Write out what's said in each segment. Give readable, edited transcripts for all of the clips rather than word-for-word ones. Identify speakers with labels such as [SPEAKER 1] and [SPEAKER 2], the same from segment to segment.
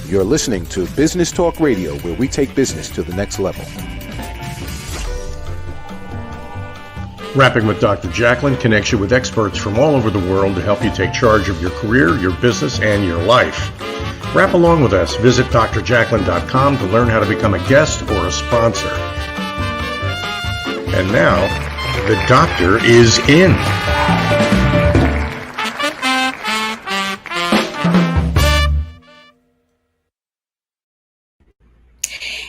[SPEAKER 1] You're listening to Business Talk Radio, where we take business to the next level.
[SPEAKER 2] Rapping with Dr. Jacalyn connects you with experts from all over the world to help you take charge of your career, your business, and your life. Rap along with us. Visit drjacalyn.com to learn how to become a guest or a sponsor. And now, the doctor is in.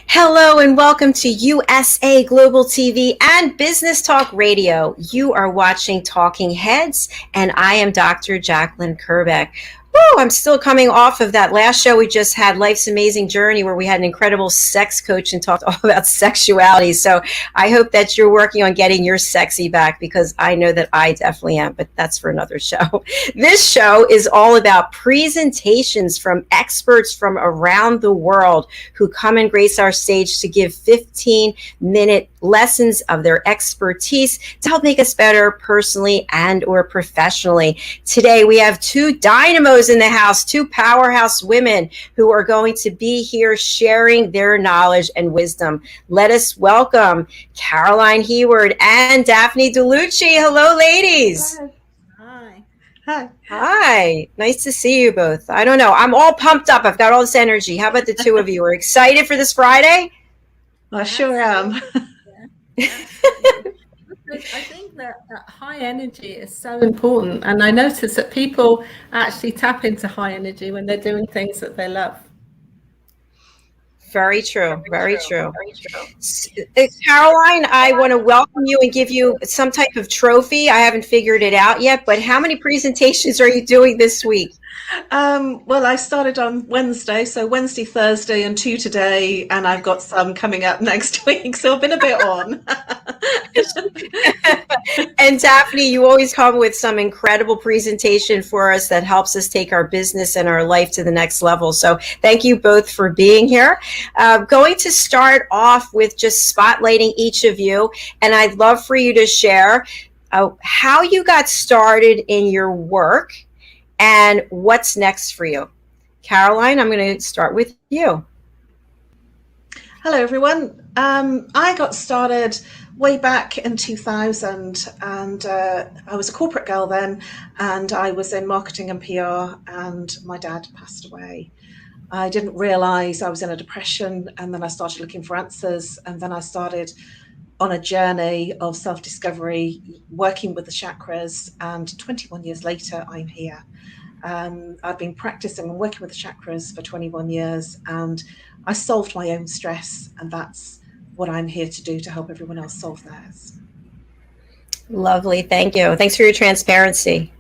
[SPEAKER 3] Hello and welcome to USA Global TV and Business Talk Radio. You are watching Talking Heads, and I am Dr. Jacalyn Kerbeck. Woo, I'm still coming off of that last show we just had, Life's Amazing Journey, where we had an incredible sex coach and talked all about sexuality. So I hope that you're working on getting your sexy back, because I know that I definitely am, but that's for another show. This show is all about presentations from experts from around the world who come and grace our stage to give 15-minute lessons of their expertise to help make us better personally and or professionally. Today we have two dynamos in the house, two powerhouse women who are going to be here sharing their knowledge and wisdom. Let us welcome Caroline Heward and Daphne Diluce. Hello, ladies.
[SPEAKER 4] Hi.
[SPEAKER 5] Hi.
[SPEAKER 3] Hi. Nice to see you both. I don't know. I'm all pumped up. I've got all this energy. How about the two of you? Are excited for this Friday?
[SPEAKER 5] I sure am.
[SPEAKER 4] I think that high energy is so important, and I notice that people actually tap into high energy when they're doing things that they love.
[SPEAKER 3] Very true. Very true. Caroline, I want to welcome you and give you some type of trophy. I haven't figured it out yet, but how many presentations are you doing this week?
[SPEAKER 5] Well, I started on Wednesday, so Wednesday, Thursday, and 2 today, and I've got some coming up next week, so I've been a bit on.
[SPEAKER 3] And Daphne, you always come with some incredible presentation for us that helps us take our business and our life to the next level. So thank you both for being here. Going to start off with just spotlighting each of you, and I'd love for you to share how you got started in your work and what's next for you. Caroline, I'm going to start with you.
[SPEAKER 5] Hello, everyone. I got started way back in 2000, and I was a corporate girl then, and I was in marketing and PR, and my dad passed away. I didn't realize I was in a depression, and then I started looking for answers, and then I started on a journey of self-discovery, working with the chakras, and 21 years later, I'm here. I've been practicing and working with the chakras for 21 years, and I solved my own stress, and that's what I'm here to do, to help everyone else solve theirs.
[SPEAKER 3] Lovely. Thank you. Thanks for your transparency.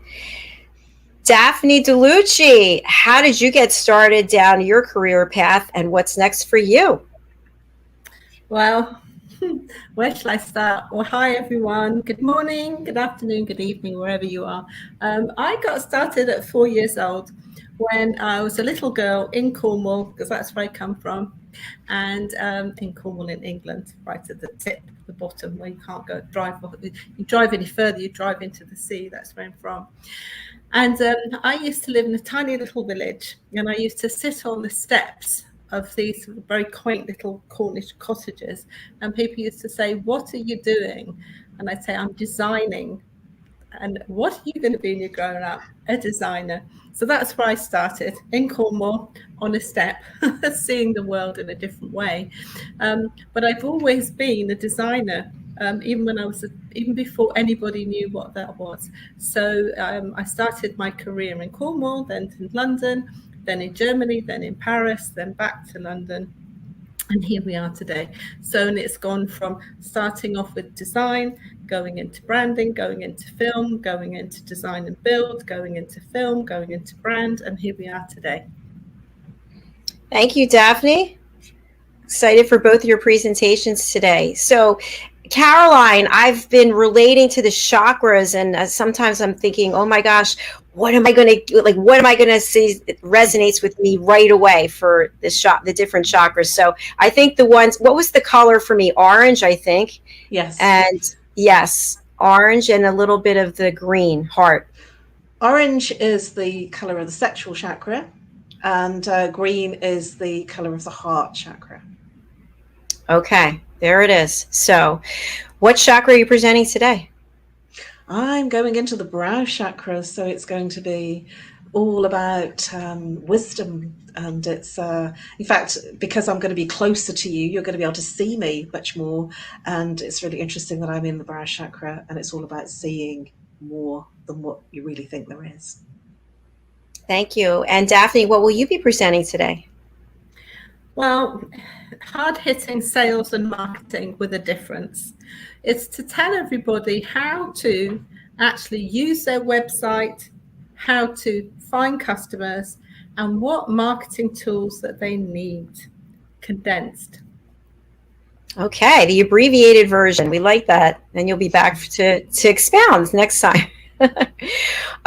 [SPEAKER 3] Daphne Diluce, how did you get started down your career path, and what's next for you?
[SPEAKER 4] Well, where shall I start? Well, hi, everyone. Good morning, good afternoon, good evening, wherever you are. I got started at 4 years old when I was a little girl in Cornwall, because that's where I come from, and in Cornwall in England, right at the tip, the bottom, where you can't go you drive any further, you drive into the sea. That's where I'm from. And I used to live in a tiny little village, and I used to sit on the steps of these very quaint little Cornish cottages, and people used to say, "What are you doing?" And I'd say, "I'm designing." And what are you going to be when you're growing up? A designer. So that's where I started, in Cornwall, on a step, seeing the world in a different way. But I've always been a designer, even before anybody knew what that was. So I started my career in Cornwall, then in London, then in Germany, then in Paris, then back to London. And here we are today. So, and it's gone from starting off with design, going into branding, going into film, going into design and build, going into film, going into brand, and here we are today.
[SPEAKER 3] Thank you, Daphne. Excited for both of your presentations today. So, Caroline, I've been relating to the chakras, and sometimes I'm thinking, oh my gosh, what am I going to do? Like, what am I going to see that resonates with me right away for the different chakras? So I think the ones, what was the color for me? Orange, I think.
[SPEAKER 5] Yes.
[SPEAKER 3] And yes, orange and a little bit of the green heart.
[SPEAKER 5] Orange is the color of the sexual chakra. And green is the color of the heart chakra.
[SPEAKER 3] Okay, there it is. So, what chakra are you presenting today?
[SPEAKER 5] I'm going into the brow chakra, so it's going to be all about wisdom. And it's, in fact, because I'm going to be closer to you, you're going to be able to see me much more. And it's really interesting that I'm in the brow chakra, and it's all about seeing more than what you really think there is.
[SPEAKER 3] Thank you. And Daphne, what will you be presenting today?
[SPEAKER 4] Well, hard-hitting sales and marketing with a difference. It's to tell everybody how to actually use their website, how to find customers, and what marketing tools that they need, condensed.
[SPEAKER 3] Okay, the abbreviated version. We like that. And you'll be back to expound next time.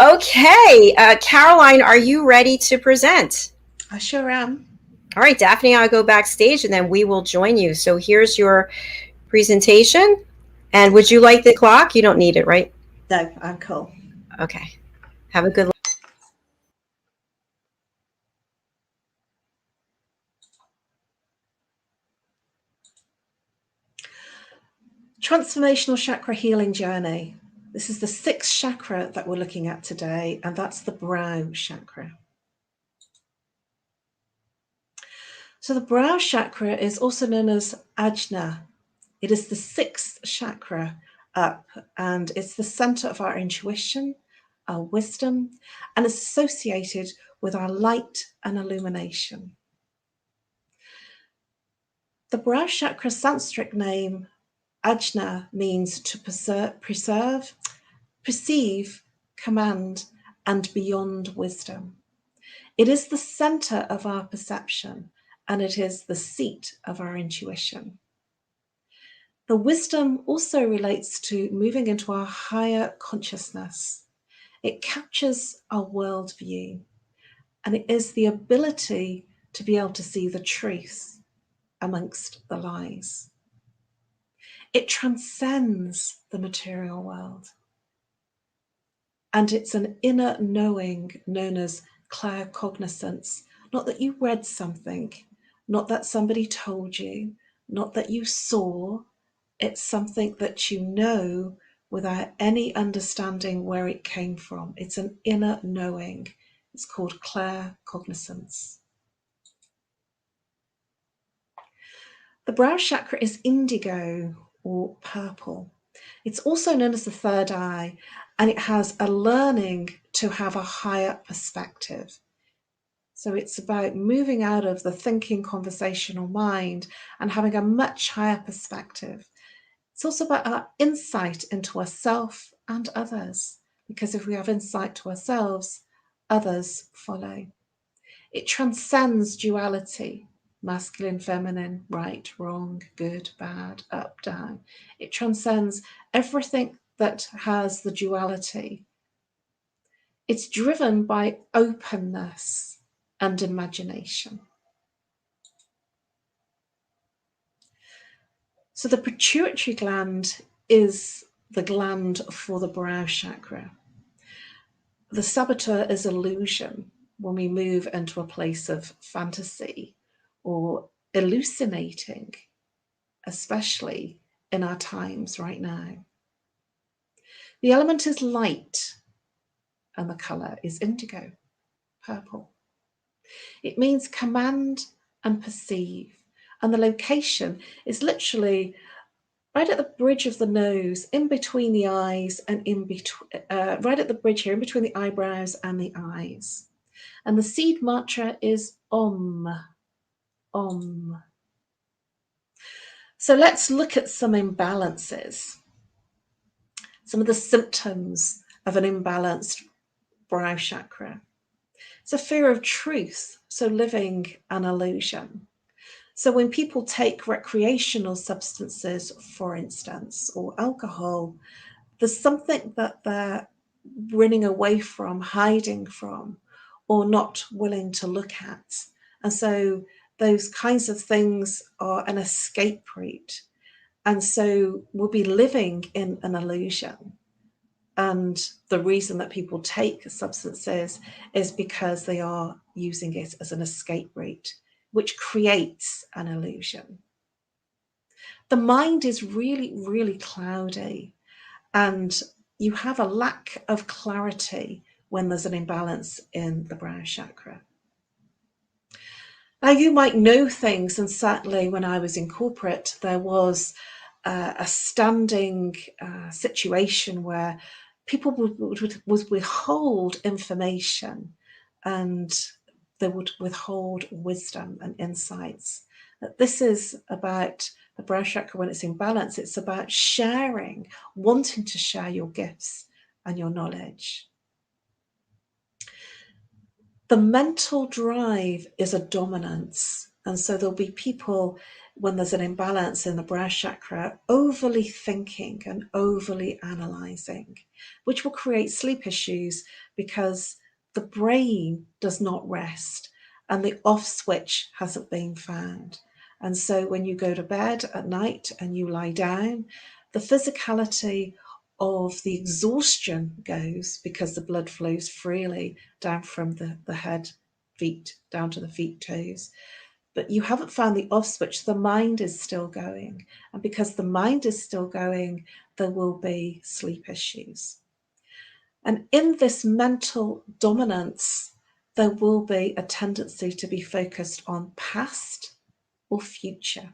[SPEAKER 3] Okay, Caroline, are you ready to present?
[SPEAKER 5] I sure am.
[SPEAKER 3] All right, Daphne, I'll go backstage and then we will join you. So here's your presentation. And would you like the clock? You don't need it, right?
[SPEAKER 5] No, I'm cool.
[SPEAKER 3] Okay. Have a good
[SPEAKER 5] Transformational chakra healing journey. This is the 6th chakra that we're looking at today, and that's the brow chakra. So the brow chakra is also known as Ajna. It is the 6th chakra up, and it's the center of our intuition, our wisdom, and it's associated with our light and illumination. The brow chakra Sanskrit name Ajna means to preserve, perceive, command, and beyond wisdom. It is the center of our perception, and it is the seat of our intuition. The wisdom also relates to moving into our higher consciousness. It captures our worldview, and it is the ability to be able to see the truth amongst the lies. It transcends the material world. And it's an inner knowing known as claircognizance. Not that you read something, not that somebody told you, not that you saw. It's something that you know without any understanding where it came from. It's an inner knowing. It's called claircognizance. The brow chakra is indigo or purple. It's also known as the third eye, and it has a learning to have a higher perspective. So it's about moving out of the thinking conversational mind and having a much higher perspective. It's also about our insight into ourselves and others, because if we have insight to ourselves, others follow. It transcends duality. Masculine, feminine, right, wrong, good, bad, up, down. It transcends everything that has the duality. It's driven by openness and imagination. So the pituitary gland is the gland for the brow chakra. The saboteur is illusion when we move into a place of fantasy or hallucinating, especially in our times right now. The element is light, and the color is indigo, purple. It means command and perceive, and the location is literally right at the bridge of the nose, in between the eyes, and in between, right at the bridge here, in between the eyebrows and the eyes. And the seed mantra is Om, Om. So let's look at some imbalances, some of the symptoms of an imbalanced brow chakra. It's a fear of truth, so living an illusion. So when people take recreational substances, for instance, or alcohol, there's something that they're running away from, hiding from, or not willing to look at. And so those kinds of things are an escape route. And so we'll be living in an illusion And the reason that people take substances is because they are using it as an escape route, which creates an illusion. The mind is really, really cloudy, and you have a lack of clarity when there's an imbalance in the brow chakra. Now, you might know things, and certainly when I was in corporate, there was a standing situation where people would withhold information, and they would withhold wisdom and insights. This is about the brow chakra when it's in balance. It's about sharing, wanting to share your gifts and your knowledge. The mental drive is a dominance. And so there'll be people, when there's an imbalance in the brow chakra, overly thinking and overly analyzing, which will create sleep issues because the brain does not rest and the off switch hasn't been found. And so when you go to bed at night and you lie down, the physicality of the exhaustion goes because the blood flows freely down from the head, feet, down to the feet, toes. But you haven't found the off switch. The mind is still going. And because the mind is still going, there will be sleep issues. And in this mental dominance, there will be a tendency to be focused on past or future.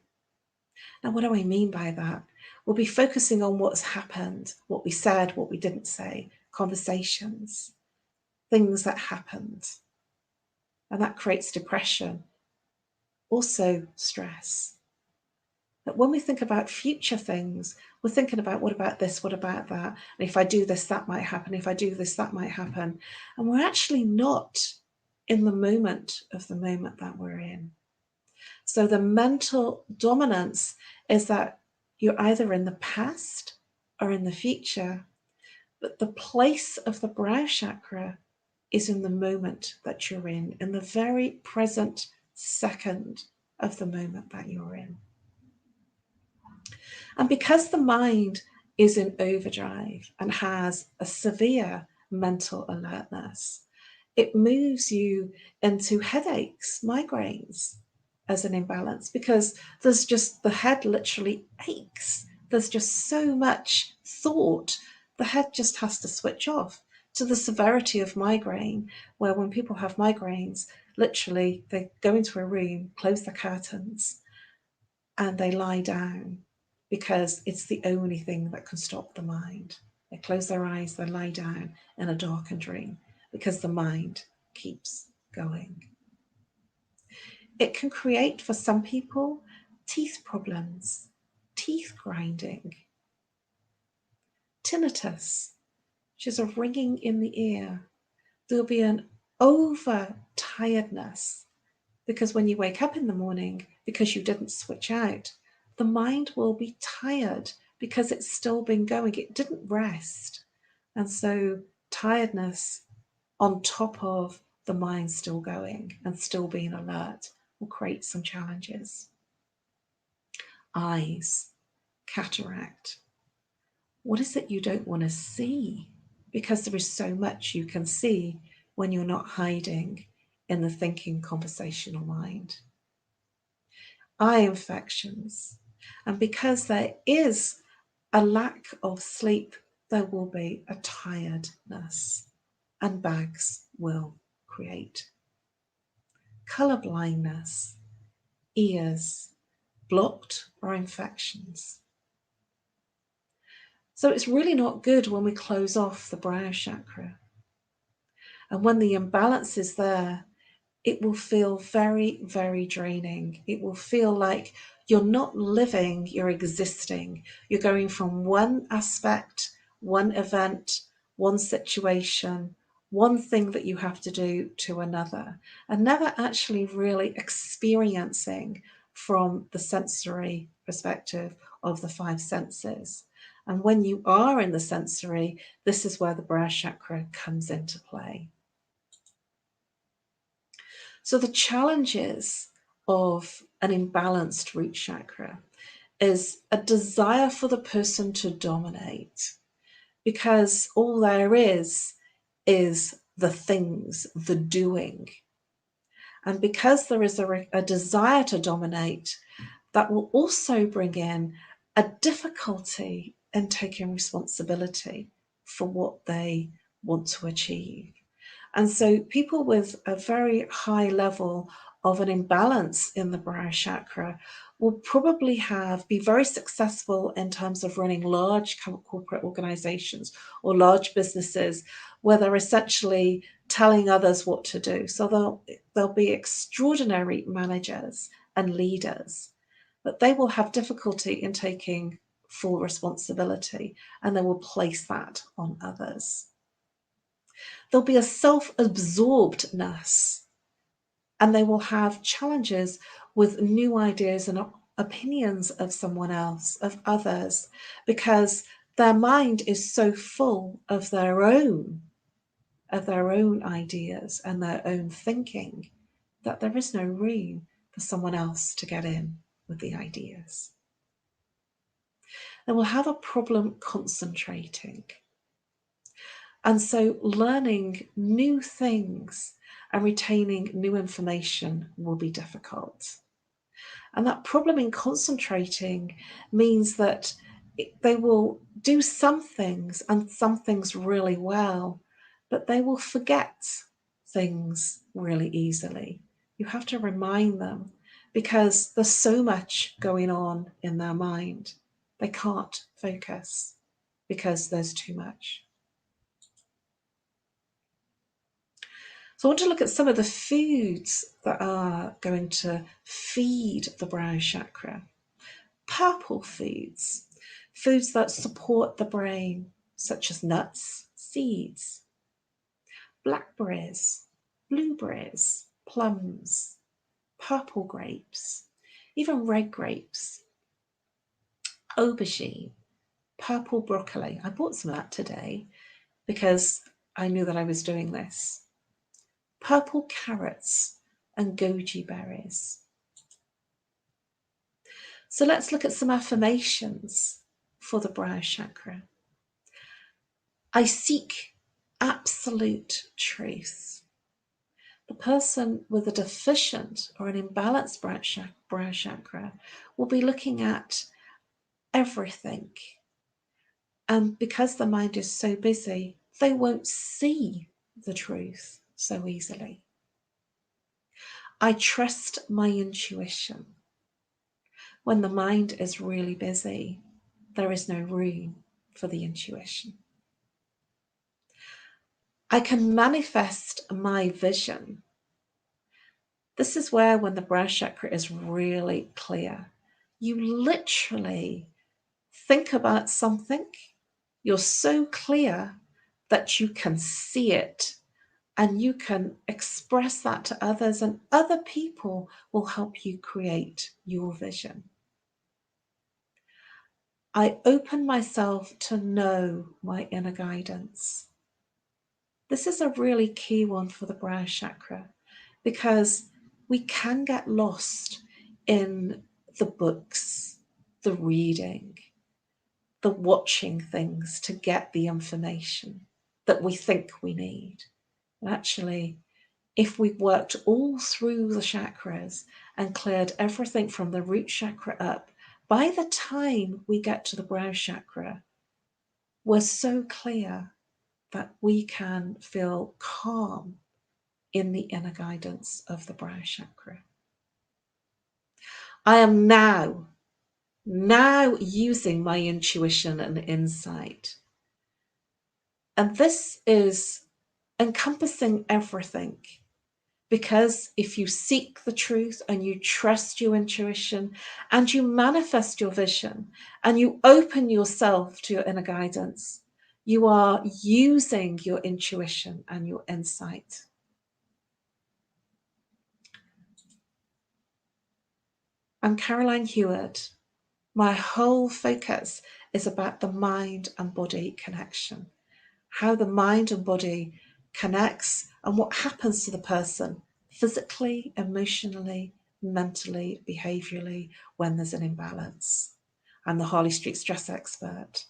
[SPEAKER 5] Now, what do I mean by that? We'll be focusing on what's happened, what we said, what we didn't say, conversations, things that happened. And that creates depression, also stress. But when we think about future things, we're thinking about what about this, what about that? And if I do this, that might happen. If I do this, that might happen. And we're actually not in the moment of the moment that we're in. So the mental dominance is that you're either in the past or in the future, but the place of the brow chakra is in the moment that you're in the very present second of the moment that you're in. And because the mind is in overdrive and has a severe mental alertness, it moves you into headaches, migraines, as an imbalance, because there's just, the head literally aches. There's just so much thought. The head just has to switch off, to the severity of migraine, where when people have migraines, literally they go into a room, close the curtains, and they lie down because it's the only thing that can stop the mind. They close their eyes, they lie down in a darkened room because the mind keeps going. It can create, for some people, teeth problems, teeth grinding, tinnitus, which is a ringing in the ear. There'll be an over-tiredness because when you wake up in the morning, because you didn't switch out, the mind will be tired because it's still been going. It didn't rest. And so tiredness on top of the mind still going and still being alert will create some challenges. Eyes, cataract. What is it you don't want to see? Because there is so much you can see when you're not hiding in the thinking conversational mind. Eye infections. And because there is a lack of sleep, there will be a tiredness, and bags will create. Color blindness, ears, blocked or infections. So it's really not good when we close off the brow chakra. And when the imbalance is there, it will feel very, very draining. It will feel like you're not living, you're existing. You're going from one aspect, one event, one situation, one thing that you have to do to another, and never actually really experiencing from the sensory perspective of the five senses. And when you are in the sensory, this is where the brow chakra comes into play. So the challenges of an imbalanced root chakra is a desire for the person to dominate, because all there is the things, the doing. And because there is a desire to dominate, that will also bring in a difficulty in taking responsibility for what they want to achieve. And so people with a very high level of an imbalance in the brow chakra will probably be very successful in terms of running large corporate organizations or large businesses where they're essentially telling others what to do. So they'll be extraordinary managers and leaders, but they will have difficulty in taking full responsibility, and they will place that on others. There'll be a self-absorbedness, and they will have challenges with new ideas and opinions of someone else, of others, because their mind is so full of their own ideas and their own thinking that there is no room for someone else to get in with the ideas. They will have a problem concentrating. And so learning new things and retaining new information will be difficult. And that problem in concentrating means that they will do some things and some things really well, but they will forget things really easily. You have to remind them because there's so much going on in their mind. They can't focus because there's too much. So I want to look at some of the foods that are going to feed the brow chakra. Purple foods, foods that support the brain, such as nuts, seeds, blackberries, blueberries, plums, purple grapes, even red grapes, aubergine, purple broccoli. I bought some of that today because I knew that I was doing this. Purple carrots and goji berries. So let's look at some affirmations for the brow chakra. I seek absolute truth. The person with a deficient or an imbalanced brow chakra will be looking at everything. And because the mind is so busy, they won't see the truth so easily. I trust my intuition. When the mind is really busy, there is no room for the intuition. I can manifest my vision. This is where, when the brow chakra is really clear, you literally think about something, you're so clear that you can see it and you can express that to others, and other people will help you create your vision. I open myself to know my inner guidance. This is a really key one for the brow chakra because we can get lost in the books, the reading, the watching things to get the information that we think we need. And actually, if we worked all through the chakras and cleared everything from the root chakra up, by the time we get to the brow chakra, we're so clear that we can feel calm in the inner guidance of the brow chakra. I am now using my intuition and insight. And this is encompassing everything. Because if you seek the truth and you trust your intuition and you manifest your vision and you open yourself to your inner guidance, you are using your intuition and your insight. I'm Caroline Heward. My whole focus is about the mind and body connection, how the mind and body connects and what happens to the person physically, emotionally, mentally, behaviorally when there's an imbalance. I'm the Harley Street stress expert.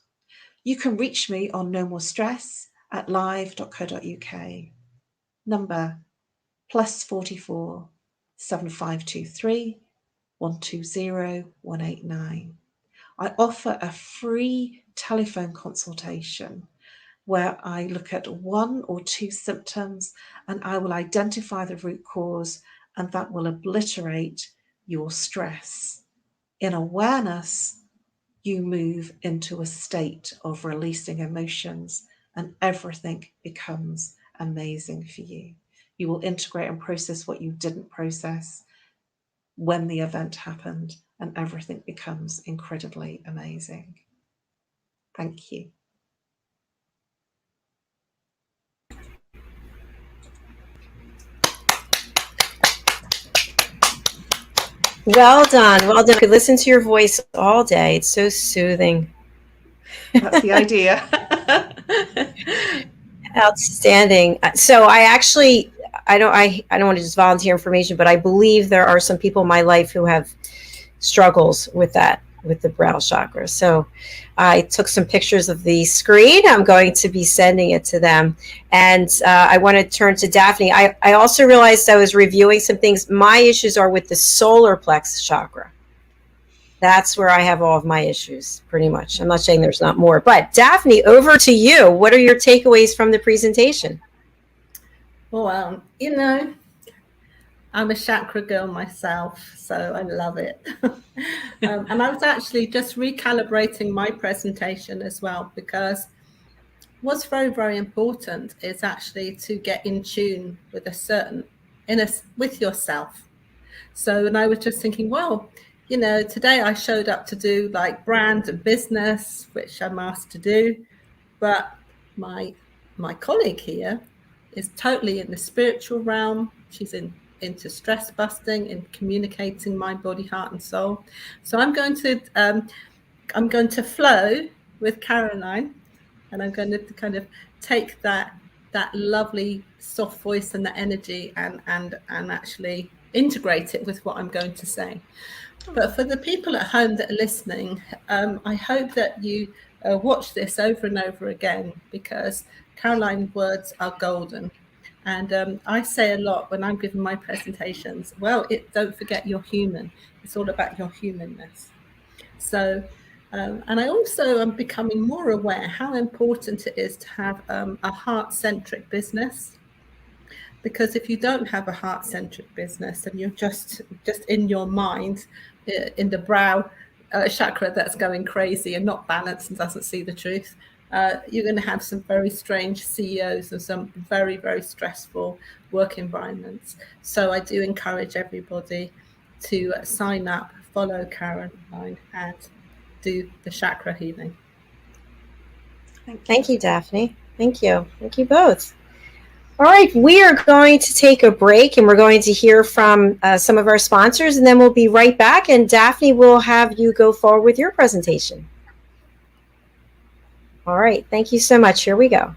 [SPEAKER 5] You can reach me on No More Stress at live.co.uk. Number +44 7523 120 189. I offer a free telephone consultation where I look at 1 or 2 symptoms and I will identify the root cause, and that will obliterate your stress. In awareness, you move into a state of releasing emotions and everything becomes amazing for you. You will integrate and process what you didn't process when the event happened, and everything becomes incredibly amazing. Thank you.
[SPEAKER 3] Well done. Well done. I could listen to your voice all day. It's so soothing.
[SPEAKER 5] That's the idea.
[SPEAKER 3] Outstanding. So I don't want to just volunteer information, but I believe there are some people in my life who have struggles with that, with the brow chakra. So I took some pictures of the screen. I'm going to be sending it to them. And I want to turn to Daphne. I also realized I was reviewing some things. My issues are with the solar plexus chakra. That's where I have all of my issues, pretty much. I'm not saying there's not more. But Daphne, over to you. What are your takeaways from the presentation?
[SPEAKER 4] Well, I'm a chakra girl myself, so I love it. And I was actually just recalibrating my presentation as well, because what's very, very important is actually to get in tune with with yourself. So, and I was just thinking, well, today I showed up to do like brand and business, which I'm asked to do, but my colleague here is totally in the spiritual realm. She's into stress busting and communicating mind, body, heart, and soul. So I'm going to flow with Caroline, and I'm going to kind of take that lovely soft voice and that energy and actually integrate it with what I'm going to say. But for the people at home that are listening, I hope that you watch this over and over again, because Caroline's words are golden. And I say a lot when I'm giving my presentations, don't forget you're human. It's all about your humanness. So, and I also am becoming more aware how important it is to have a heart-centric business. Because if you don't have a heart-centric business and you're just in your mind, in the brow chakra that's going crazy and not balanced and doesn't see the truth, you're going to have some very strange CEOs and some very, very stressful work environments. So I do encourage everybody to sign up, follow Caroline, and do the chakra healing.
[SPEAKER 3] Thank you, Daphne. Thank you. Thank you both. All right, we are going to take a break, and we're going to hear from some of our sponsors, and then we'll be right back, and Daphne will have you go forward with your presentation. All right, thank you so much. Here we go.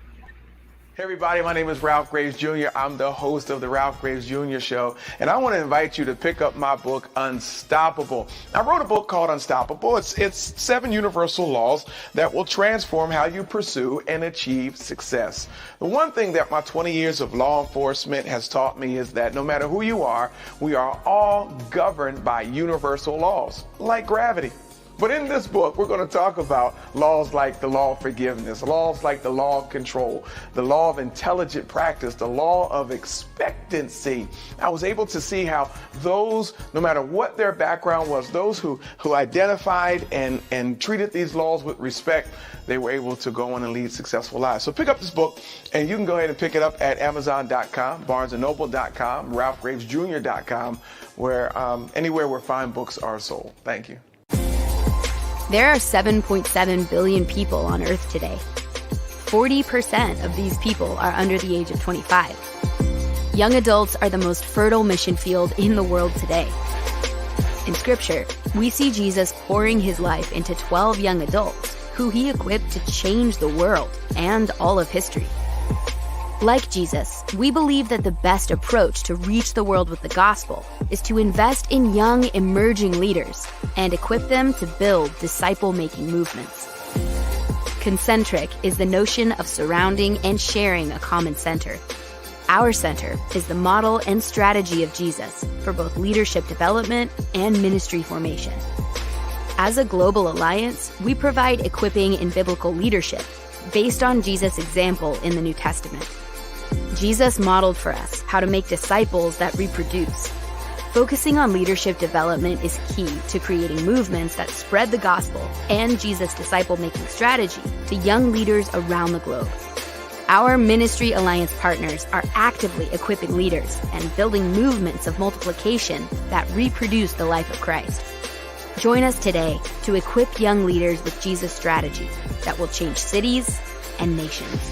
[SPEAKER 6] Hey everybody, my name is Ralph Graves Jr. I'm the host of the Ralph Graves Jr. Show, and I want to invite you to pick up my book, Unstoppable. I wrote a book called Unstoppable. It's 7 universal laws that will transform how you pursue and achieve success. The one thing that my 20 years of law enforcement has taught me is that no matter who you are, we are all governed by universal laws, like gravity. But in this book, we're going to talk about laws like the law of forgiveness, laws like the law of control, the law of intelligent practice, the law of expectancy. I was able to see how those, no matter what their background was, those who identified and treated these laws with respect, they were able to go on and lead successful lives. So pick up this book, and you can go ahead and pick it up at Amazon.com, BarnesandNoble.com, RalphGravesJr.com, where anywhere where fine books are sold. Thank you.
[SPEAKER 7] There are 7.7 billion people on Earth today. 40% of these people are under the age of 25. Young adults are the most fertile mission field in the world today. In Scripture, we see Jesus pouring his life into 12 young adults who he equipped to change the world and all of history. Like Jesus, we believe that the best approach to reach the world with the gospel is to invest in young, emerging leaders and equip them to build disciple-making movements. Concentric is the notion of surrounding and sharing a common center. Our center is the model and strategy of Jesus for both leadership development and ministry formation. As a global alliance, we provide equipping in biblical leadership based on Jesus' example in the New Testament. Jesus modeled for us how to make disciples that reproduce. Focusing on leadership development is key to creating movements that spread the gospel and Jesus' disciple-making strategy to young leaders around the globe. Our ministry alliance partners are actively equipping leaders and building movements of multiplication that reproduce the life of Christ. Join us today to equip young leaders with Jesus' strategies that will change cities and nations.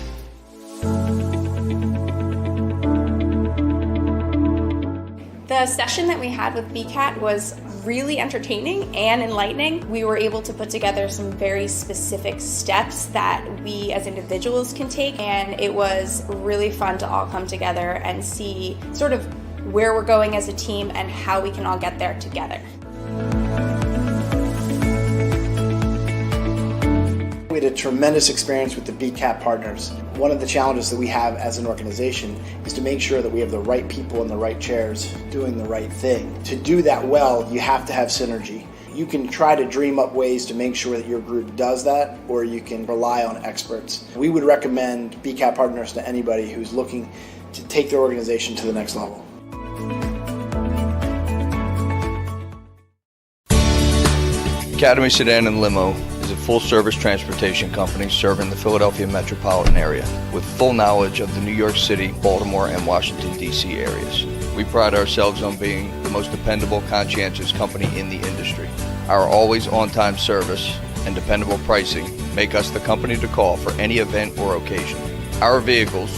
[SPEAKER 8] The session that we had with BCAT was really entertaining and enlightening. We were able to put together some very specific steps that we as individuals can take, and it was really fun to all come together and see sort of where we're going as a team and how we can all get there together.
[SPEAKER 9] We had a tremendous experience with the BCAT partners. One of the challenges that we have as an organization is to make sure that we have the right people in the right chairs doing the right thing. To do that well, you have to have synergy. You can try to dream up ways to make sure that your group does that, or you can rely on experts. We would recommend BCAT partners to anybody who's looking to take their organization to the next level.
[SPEAKER 10] Academy Sedan and Limo is a full-service transportation company serving the Philadelphia metropolitan area with full knowledge of the New York City, Baltimore, and Washington, D.C. areas. We pride ourselves on being the most dependable, conscientious company in the industry. Our always on-time service and dependable pricing make us the company to call for any event or occasion. Our vehicles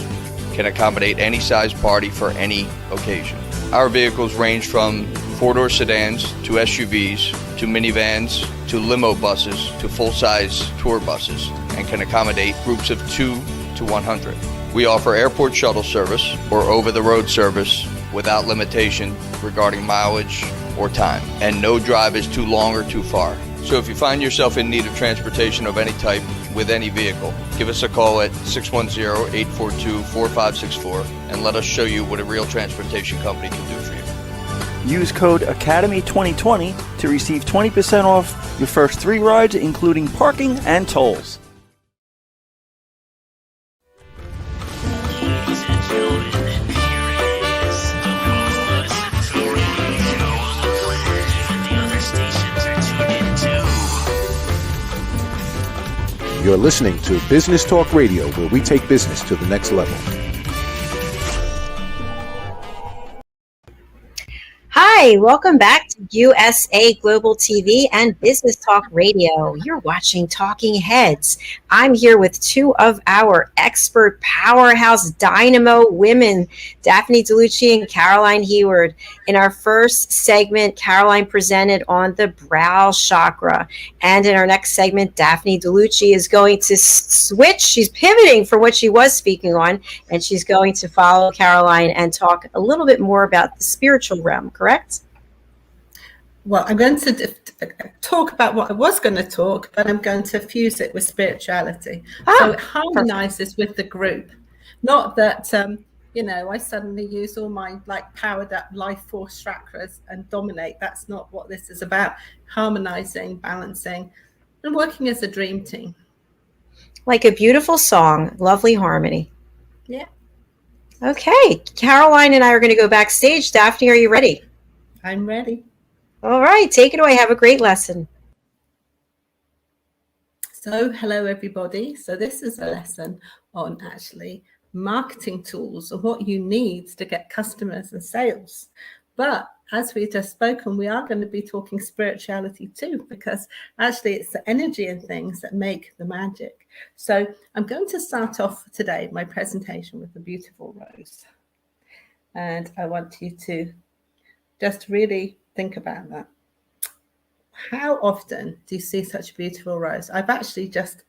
[SPEAKER 10] can accommodate any size party for any occasion. Our vehicles range from four-door sedans to SUVs to minivans to limo buses to full-size tour buses and can accommodate groups of 2 to 100. We offer airport shuttle service or over-the-road service without limitation regarding mileage or time, and no drive is too long or too far. So if you find yourself in need of transportation of any type with any vehicle, give us a call at 610-842-4564 and let us show you what a real transportation company can do for you.
[SPEAKER 11] Use code ACADEMY2020 to receive 20% off your first 3 rides, including parking and tolls.
[SPEAKER 1] You're listening to Business Talk Radio, where we take business to the next level.
[SPEAKER 3] Hi, welcome back to USA Global TV and Business Talk Radio. You're watching Talking Heads. I'm here with 2 of our expert powerhouse dynamo women, Daphne Diluce and Caroline Heward. In our first segment, Caroline presented on the brow chakra. And in our next segment, Daphne Diluce is going to switch. She's pivoting from what she was speaking on, and she's going to follow Caroline and talk a little bit more about the spiritual realm, correct?
[SPEAKER 4] Well, I'm going to talk about what I was going to talk, but I'm going to fuse it with spirituality. So it harmonizes with the group. Not that, I suddenly use all my powered up life force chakras and dominate. That's not what this is about. Harmonizing, balancing, and working as a dream team.
[SPEAKER 3] Like a beautiful song, lovely harmony.
[SPEAKER 4] Yeah.
[SPEAKER 3] Okay, Caroline and I are going to go backstage. Daphne, are you ready?
[SPEAKER 4] I'm ready.
[SPEAKER 3] All right, take it away. Have a great lesson.
[SPEAKER 4] So, hello everybody. So this is a lesson on actually marketing tools and what you need to get customers and sales. But as we've just spoken, we are going to be talking spirituality too, because actually it's the energy and things that make the magic. So I'm going to start off today my presentation with a beautiful rose. And I want you to just really think about that. How often do you see such a beautiful rose? I've actually just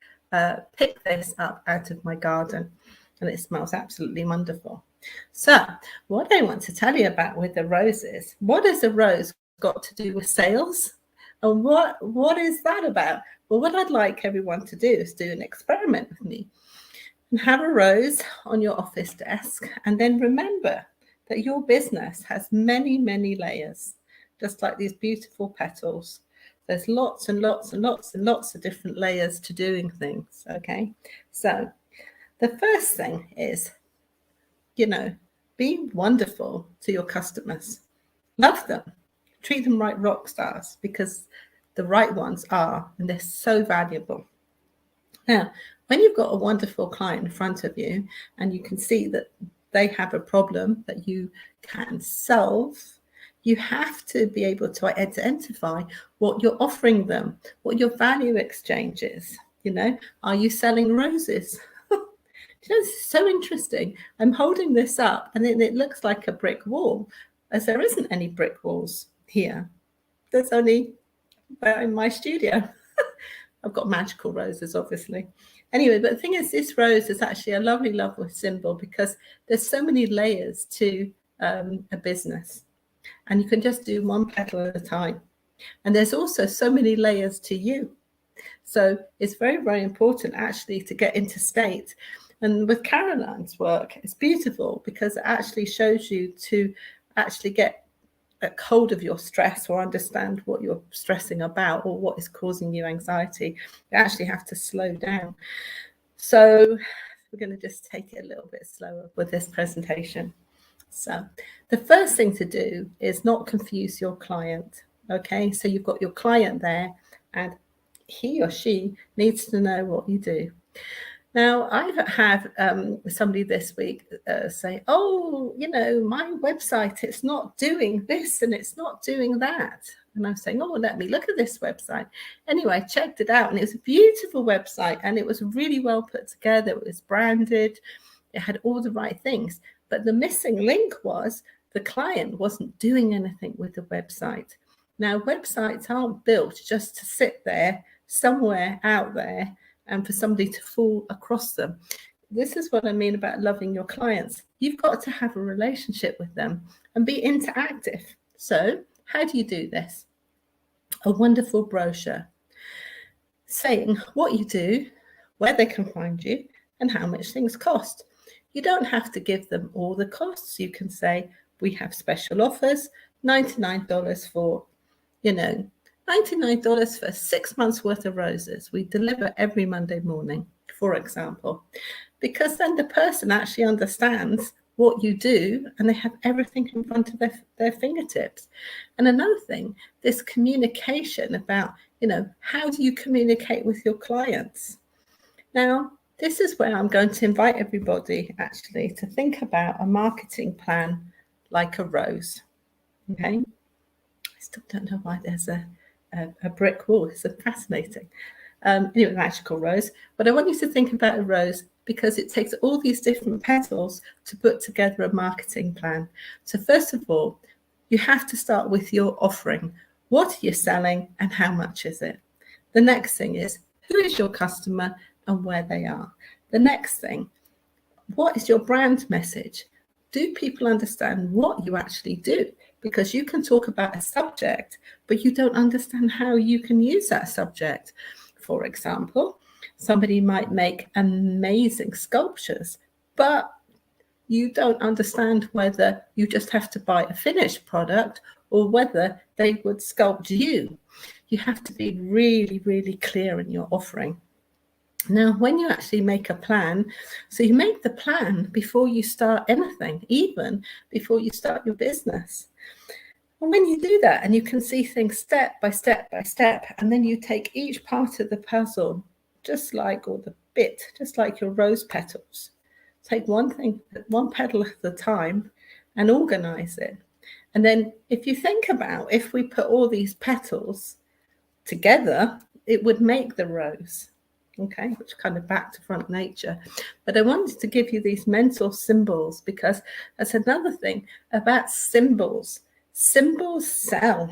[SPEAKER 4] picked this up out of my garden, and it smells absolutely wonderful. So what I want to tell you about with the roses, what has a rose got to do with sales? And what is that about? Well, what I'd like everyone to do is do an experiment with me and have a rose on your office desk, and then remember that your business has many, many layers, just like these beautiful petals. There's lots and lots and lots and lots of different layers to doing things, okay? So the first thing is, be wonderful to your customers. Love them. Treat them like rock stars, because the right ones are, and they're so valuable. Now, when you've got a wonderful client in front of you and you can see that they have a problem that you can solve, you have to be able to identify what you're offering them, what your value exchange is. Are you selling roses? It's so interesting. I'm holding this up and it looks like a brick wall, as there isn't any brick walls here. There's only in my studio. I've got magical roses, obviously. Anyway, but the thing is, this rose is actually a lovely, lovely symbol, because there's so many layers to a business, and you can just do one petal at a time. And there's also so many layers to you. So it's very, very important actually to get into state. And with Caroline's work, it's beautiful because it actually shows you to actually get a hold of your stress, or understand what you're stressing about, or what is causing you anxiety. You actually have to slow down. So we're going to just take it a little bit slower with this presentation. So the first thing to do is not confuse your client. Okay, so you've got your client there, and he or she needs to know what you do. Now, I've had somebody this week say, oh, my website, it's not doing this and it's not doing that. And I'm saying, oh, let me look at this website. Anyway, I checked it out, and it was a beautiful website, and it was really well put together. It was branded. It had all the right things. But the missing link was the client wasn't doing anything with the website. Now, websites aren't built just to sit there somewhere out there and for somebody to fall across them. This is what I mean about loving your clients. You've got to have a relationship with them and be interactive. So how do you do this? A wonderful brochure saying what you do, where they can find you, and how much things cost. You don't have to give them all the costs. You can say, we have special offers, $99 for, $99 for 6 months worth of roses. We deliver every Monday morning, for example, because then the person actually understands what you do, and they have everything in front of their fingertips. And another thing, this communication about, how do you communicate with your clients? Now, this is where I'm going to invite everybody actually to think about a marketing plan like a rose. Okay. I still don't know why there's a brick wall. It's fascinating. Anyway, magical rose. But I want you to think about a rose, because it takes all these different petals to put together a marketing plan. So first of all, you have to start with your offering. What are you selling and how much is it? The next thing is, who is your customer and where they are? The next thing, what is your brand message? Do people understand what you actually do? Because you can talk about a subject, but you don't understand how you can use that subject. For example, somebody might make amazing sculptures, but you don't understand whether you just have to buy a finished product or whether they would sculpt you. You have to be really, really clear in your offering. Now, when you actually make a plan, so you make the plan before you start anything, even before you start your business. And when you do that, and you can see things step by step by step, and then you take each part of the puzzle, just like your rose petals. Take one petal at a time and organize it. And then if you think about, if we put all these petals together, it would make the rose. Okay, which kind of back to front nature. But I wanted to give you these mental symbols, because that's another thing about symbols. Symbols sell,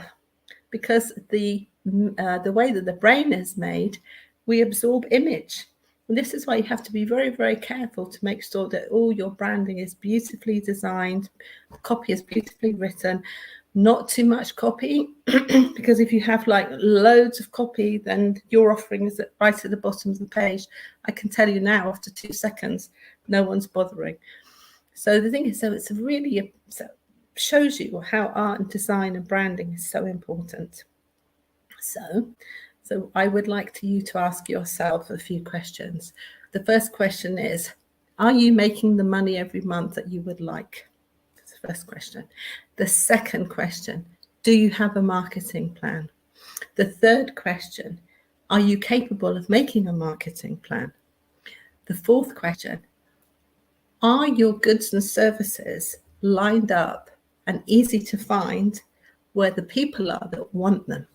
[SPEAKER 4] because the way that the brain is made, we absorb image. And this is why you have to be very, very careful to make sure that all your branding is beautifully designed, the copy is beautifully written. not too much copy, because if you have like loads of copy, then your offering is right at the bottom of the page. I can tell you now, after 2 seconds, no one's bothering. So the thing is, so it's really shows you how art and design and branding is so important. So I would like you to ask yourself a few questions. The first question is, are you making the money every month that you would like? That's the first question. The second question, do you have a marketing plan? The third question, are you capable of making a marketing plan? The fourth question, are your goods and services lined up and easy to find where the people are that want them?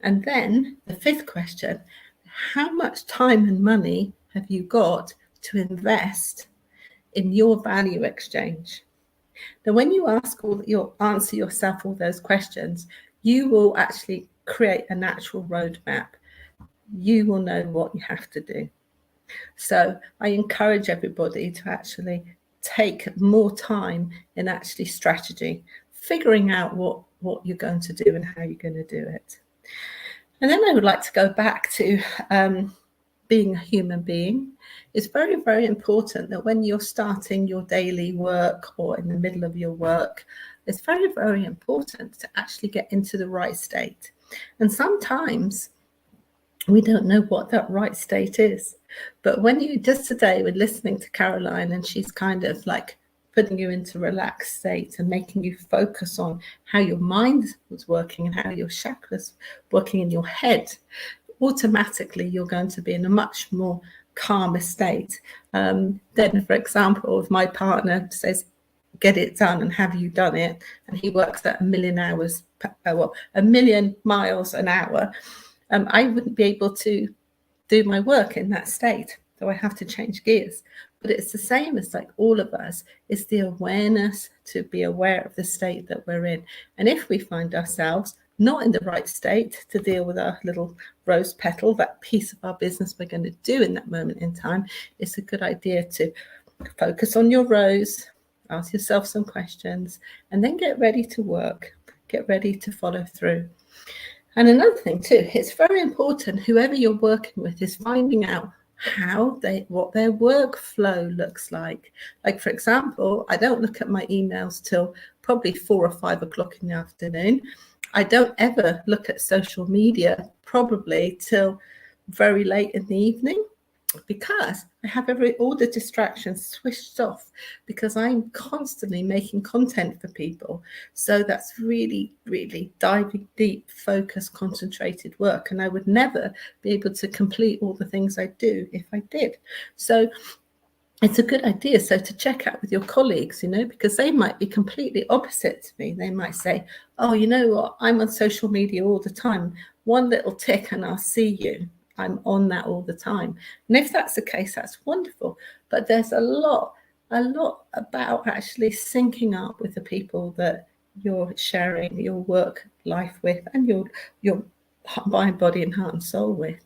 [SPEAKER 4] And then the fifth question, how much time and money have you got to invest in your value exchange? Now, when you answer yourself all those questions, you will actually create a natural roadmap. You will know what you have to do. So I encourage everybody to actually take more time in actually strategy, figuring out what you're going to do and how you're going to do it. And then I would like to go back to being a human being. It's very, very important that when you're starting your daily work or in the middle of your work, it's very, very important to actually get into the right state. And sometimes we don't know what that right state is. But when you just today were listening to Caroline, and she's kind of like putting you into a relaxed state and making you focus on how your mind was working and how your chakras working in your head, automatically you're going to be in a much more calmer state. Then, for example, if my partner says, get it done, and have you done it? And he works at 1 million miles an hour. I wouldn't be able to do my work in that state. So I have to change gears. But it's the same as like all of us. It's the awareness to be aware of the state that we're in. And if we find ourselves not in the right state to deal with our little rose petal, that piece of our business we're going to do in that moment in time, it's a good idea to focus on your rose, ask yourself some questions, and then get ready to work, get ready to follow through. And another thing too, it's very important, whoever you're working with is finding out what their workflow looks like. Like, for example, I don't look at my emails till probably 4 or 5 o'clock in the afternoon. I don't ever look at social media probably till very late in the evening, because I have all the distractions switched off, because I'm constantly making content for people. So that's really, really diving deep, focused, concentrated work. And I would never be able to complete all the things I do if I did. So it's a good idea. So to check out with your colleagues, because they might be completely opposite to me. They might say, oh, you know what? I'm on social media all the time. One little tick and I'll see you. I'm on that all the time. And if that's the case, that's wonderful. But there's a lot about actually syncing up with the people that you're sharing your work life with and your mind, body, and heart and soul with.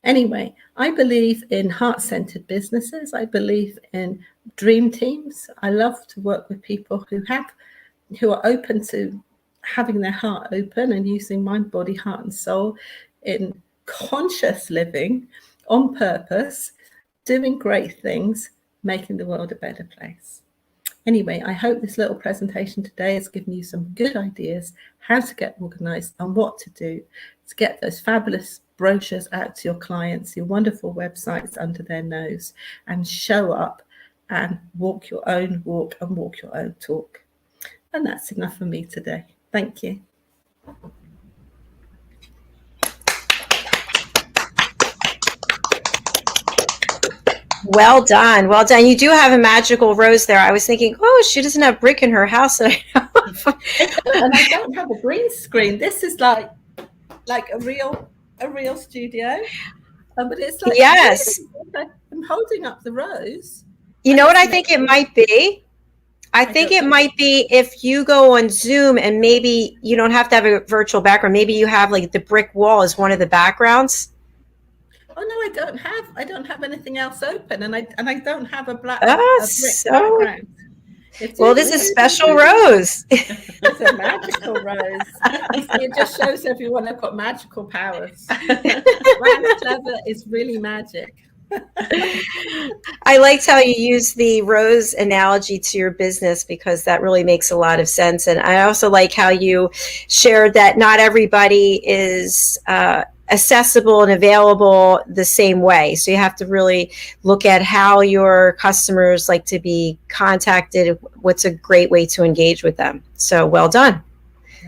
[SPEAKER 4] Anyway, I believe in heart-centered businesses. I believe in dream teams. I love to work with people who are open to having their heart open and using mind, body, heart, and soul in conscious living on purpose, doing great things, making the world a better place. Anyway, I hope this little presentation today has given you some good ideas how to get organized and what to do to get those fabulous brochures out to your clients, your wonderful websites under their nose, and show up and walk your own walk and walk your own talk. And that's enough for me today. Thank you.
[SPEAKER 3] Well done. Well done. You do have a magical rose there. I was thinking, oh, she doesn't have brick in her house.
[SPEAKER 4] And I don't have a green screen. This is like a real studio. But it's like,
[SPEAKER 3] yes,
[SPEAKER 4] I'm holding up the rose.
[SPEAKER 3] You know what I think it might be? I think it might be if you go on Zoom and maybe you don't have to have a virtual background. Maybe you have like the brick wall as one of the backgrounds.
[SPEAKER 4] Oh no, I don't have anything else open, and I don't have a brick
[SPEAKER 3] so
[SPEAKER 4] background.
[SPEAKER 3] Well, this is special rose.
[SPEAKER 4] It's a magical rose. You see, it just shows everyone I've got magical powers. Rand's clever is really magic.
[SPEAKER 3] I liked how you use the rose analogy to your business, because that really makes a lot of sense. And I also like how you shared that not everybody is accessible and available the same way. So you have to really look at how your customers like to be contacted. What's a great way to engage with them? So well done.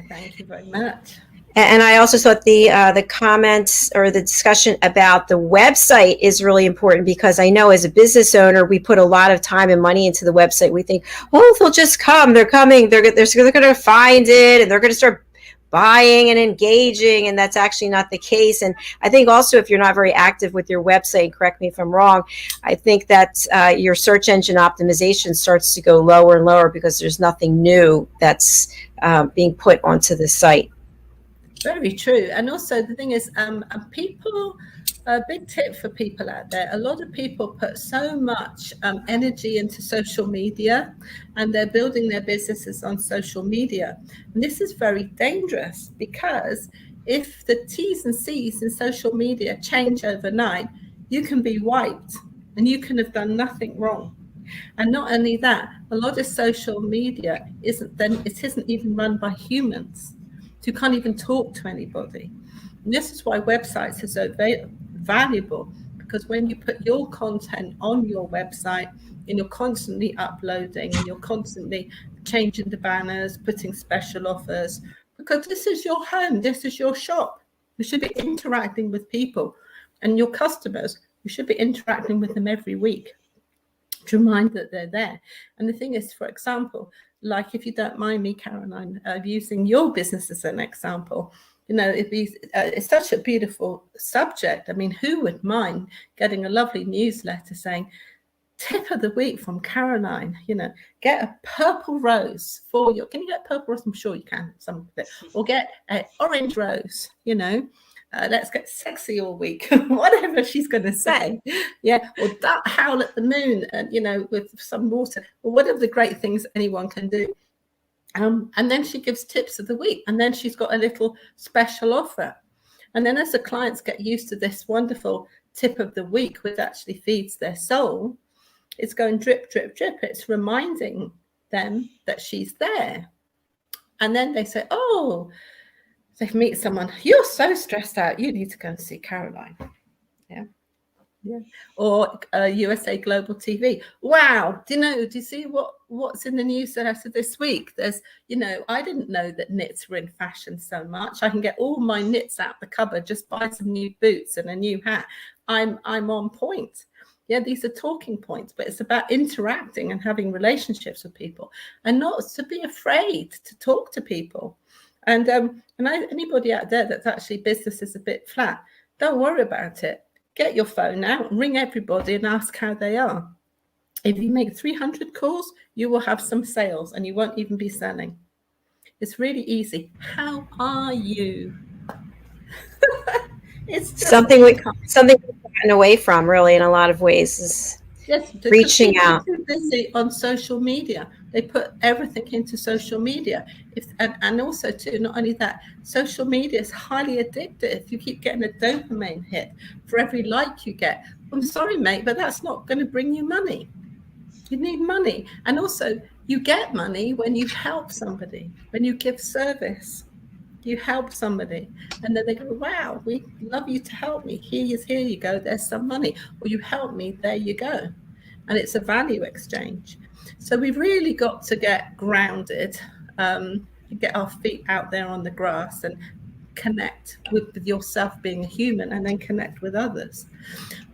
[SPEAKER 4] Thank you very much.
[SPEAKER 3] And I also thought the comments or the discussion about the website is really important, because I know as a business owner, we put a lot of time and money into the website. We think, oh, they'll just come. They're coming. They're going to find it, and they're going to start buying and engaging. And that's actually not the case. And I think also, if you're not very active with your website, and correct me if I'm wrong, I think that your search engine optimization starts to go lower and lower, because there's nothing new that's being put onto the site.
[SPEAKER 4] Very true. And also the thing is, people, a big tip for people out there, a lot of people put so much energy into social media, and they're building their businesses on social media. And this is very dangerous, because if the T's and C's in social media change overnight, you can be wiped and you can have done nothing wrong. And not only that, a lot of social media isn't even run by humans. You can't even talk to anybody. And this is why websites are so valuable, because when you put your content on your website and you're constantly uploading and you're constantly changing the banners, putting special offers, because this is your home, this is your shop. You should be interacting with people, and your customers, you should be interacting with them every week to remind that they're there. And the thing is, for example, like, if you don't mind me, Caroline, using your business as an example, you know, it's such a beautiful subject. I mean, who would mind getting a lovely newsletter saying, tip of the week from Caroline, you know, get a purple rose for your, can you get purple rose? I'm sure you can, some of it, or get an orange rose, you know. Let's get sexy all week, whatever she's going to say. Yeah. Or howl at the moon, and, you know, with some water, or whatever the great things anyone can do. And then she gives tips of the week, and then she's got a little special offer. And then as the clients get used to this wonderful tip of the week, which actually feeds their soul, it's going drip, drip, drip. It's reminding them that she's there. And then they say, oh, they meet someone, you're so stressed out, you need to go and see Caroline. Yeah. Or USA Global TV. Wow, do you see what's in the newsletter this week? There's, you know, I didn't know that knits were in fashion so much. I can get all my knits out the cupboard, just buy some new boots and a new hat. I'm on point. Yeah, these are talking points, but it's about interacting and having relationships with people, and not to be afraid to talk to people. And anybody out there that's actually business is a bit flat, don't worry about it. Get your phone out, ring everybody and ask how they are. If you make 300 calls, you will have some sales, and you won't even be selling. It's really easy. How are you? It's
[SPEAKER 3] something we've gotten away from, really, in a lot of ways, is reaching out.
[SPEAKER 4] Too busy on social media. They put everything into social media. And also too, not only that, social media is highly addictive. You keep getting a dopamine hit for every like you get. I'm sorry, mate, but that's not going to bring you money. You need money. And also, you get money when you help somebody, when you give service. You help somebody, and then they go, wow, we love you to help me. Here you go, there's some money. Or you help me, there you go. And it's a value exchange. So we've really got to get grounded, get our feet out there on the grass, and connect with yourself being a human, and then connect with others.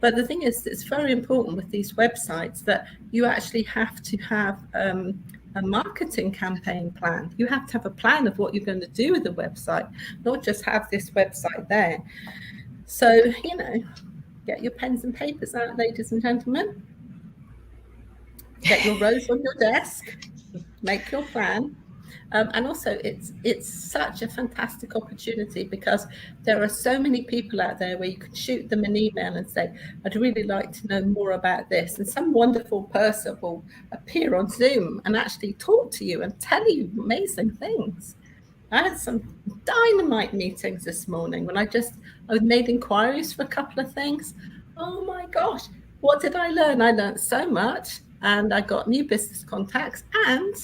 [SPEAKER 4] But the thing is, it's very important with these websites that you actually have to have a marketing campaign plan. You have to have a plan of what you're going to do with the website, not just have this website there. So, you know, get your pens and papers out, ladies and gentlemen. Get your rose on your desk, make your plan, And also, it's such a fantastic opportunity because there are so many people out there where you can shoot them an email and say, I'd really like to know more about this. And some wonderful person will appear on Zoom and actually talk to you and tell you amazing things. I had some dynamite meetings this morning when I made inquiries for a couple of things. Oh my gosh, what did I learn? I learned so much, and I got new business contacts, and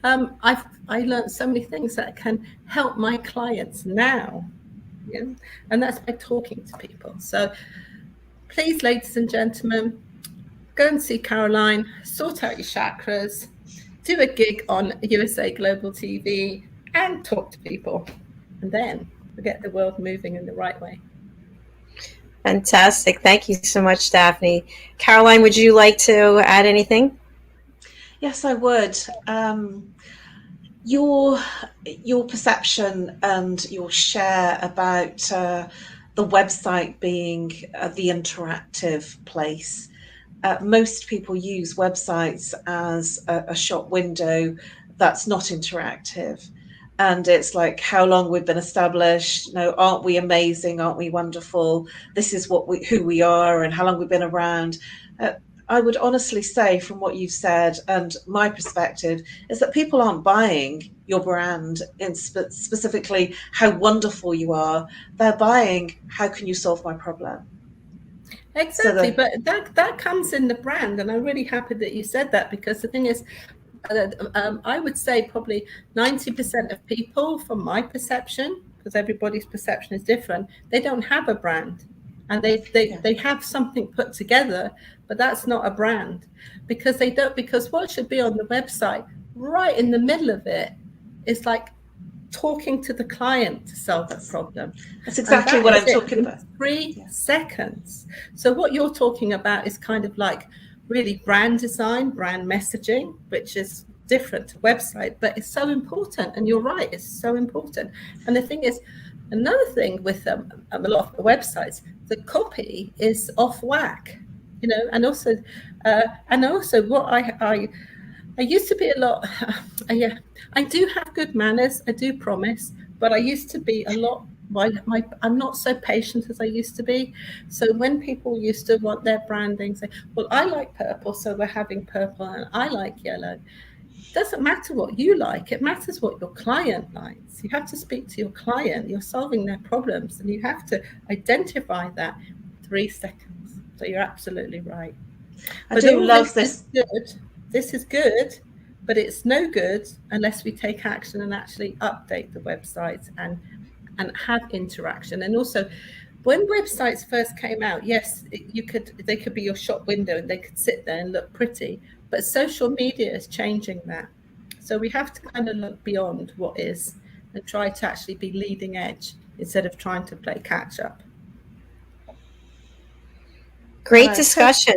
[SPEAKER 4] I learned so many things that can help my clients now. Yeah? And that's by talking to people. So please, ladies and gentlemen, go and see Caroline, sort out your chakras, do a gig on USA Global TV, and talk to people. And then we'll get the world moving in the right way.
[SPEAKER 3] Fantastic. Thank you so much, Daphne. Caroline, would you like to add anything?
[SPEAKER 5] Yes, I would. Your perception and your share about the website being the interactive place. Most people use websites as a shop window that's not interactive. And it's like how long we've been established. Aren't we amazing? Aren't we wonderful? This is who we are and how long we've been around. I would honestly say, from what you've said and my perspective, is that people aren't buying your brand in specifically how wonderful you are. They're buying how can you solve my problem.
[SPEAKER 4] Exactly, but that comes in the brand, and I'm really happy that you said that, because the thing is, I would say probably 90% of people, from my perception, because everybody's perception is different, they don't have a brand, and they have something put together, but that's not a brand, because what should be on the website right in the middle of it is like talking to the client to solve the problem.
[SPEAKER 5] That's exactly what I'm talking about.
[SPEAKER 4] 3 seconds. So what you're talking about is kind of like really brand design, brand messaging, which is different to website, but it's so important. And you're right, it's so important. And the thing is, another thing with a lot of the websites, the copy is off whack, and also what I used to be a lot, I do have good manners, I do promise, but I used to be a lot, I'm not so patient as I used to be. So when people used to want their branding, say, well, I like purple, so we're having purple, and I like yellow. It doesn't matter what you like, it matters what your client likes. You have to speak to your client, you're solving their problems, and you have to identify that in 3 seconds. So you're absolutely right.
[SPEAKER 5] I do love this.
[SPEAKER 4] This is good, but it's no good unless we take action and actually update the websites and have interaction. And also, when websites first came out, yes, they could be your shop window and they could sit there and look pretty, but social media is changing that. So we have to kind of look beyond what is and try to actually be leading edge instead of trying to play catch up.
[SPEAKER 3] Great discussion.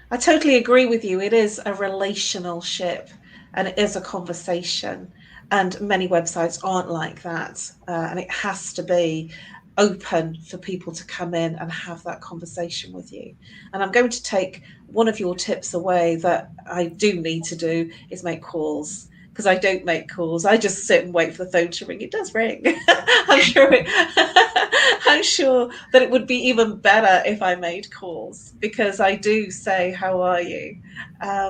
[SPEAKER 5] I totally agree with you. It is a relational ship and it is a conversation, and many websites aren't like that. And it has to be open for people to come in and have that conversation with you. And I'm going to take one of your tips away that I do need to do is make calls, because I don't make calls. I just sit and wait for the phone to ring. It does ring. I'm sure that it would be even better if I made calls, because I do say, how are you?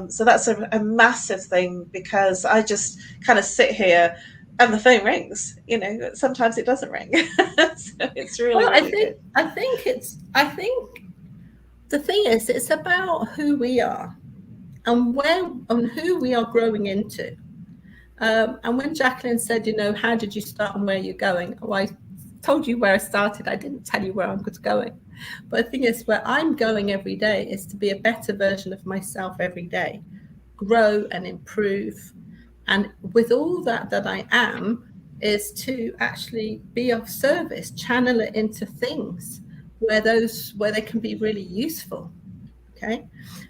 [SPEAKER 5] So that's a massive thing, because I just kind of sit here and the phone rings. Sometimes it doesn't ring. So it's really, good.
[SPEAKER 4] I think the thing is, it's about who we are and who we are growing into. And when Jacalyn said, how did you start and where you're going? Oh, I told you where I started. I didn't tell you where I'm going. But the thing is, where I'm going every day is to be a better version of myself every day, grow and improve. And with all that I am, is to actually be of service, channel it into things where they can be really useful. Okay.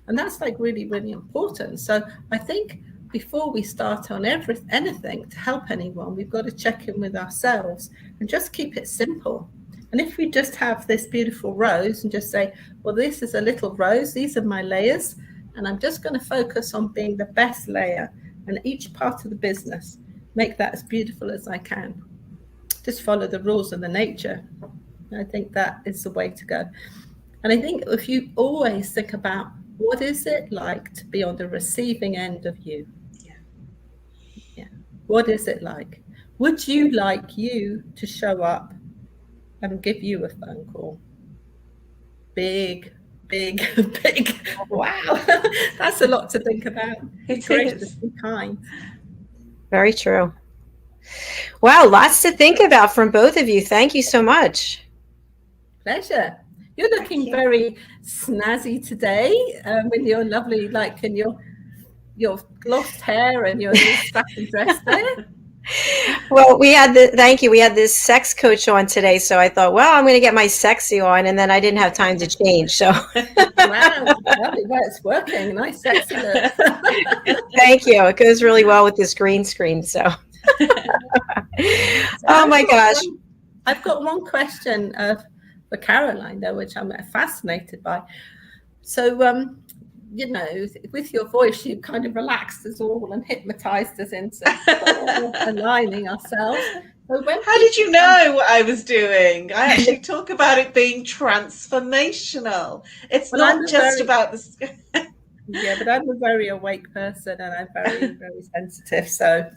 [SPEAKER 4] And that's like really, really important. So I think before we start on anything to help anyone, we've got to check in with ourselves and just keep it simple. And if we just have this beautiful rose and just say, well, this is a little rose, these are my layers, and I'm just going to focus on being the best layer, and each part of the business, make that as beautiful as I can. Just follow the rules of the nature. I think that is the way to go. And I think if you always think about what is it like to be on the receiving end of you? Yeah. What is it like? Would you like you to show up and give you a phone call? Big. Wow. That's a lot to think about. Be gracious, be kind.
[SPEAKER 3] Very true. Wow, lots to think about from both of you. Thank you so much.
[SPEAKER 4] Pleasure. You're looking very snazzy today, with your lovely, like, and your glossed hair and your little satin dress there.
[SPEAKER 3] Well, we had this sex coach on today, so I thought, well, I'm going to get my sexy on, and then I didn't have time to change. So,
[SPEAKER 4] wow, it's working. Nice, sexy look.
[SPEAKER 3] Thank you. It goes really well with this green screen. So, oh my gosh,
[SPEAKER 4] I've got one question for Caroline, though, which I'm fascinated by. So, you know, with your voice, you kind of relaxed us all and hypnotized us into aligning ourselves. So
[SPEAKER 5] how did you know what I was doing? I actually talk about it being transformational. It's not just about this.
[SPEAKER 4] Yeah, but I'm a very awake person and I'm very, very sensitive. So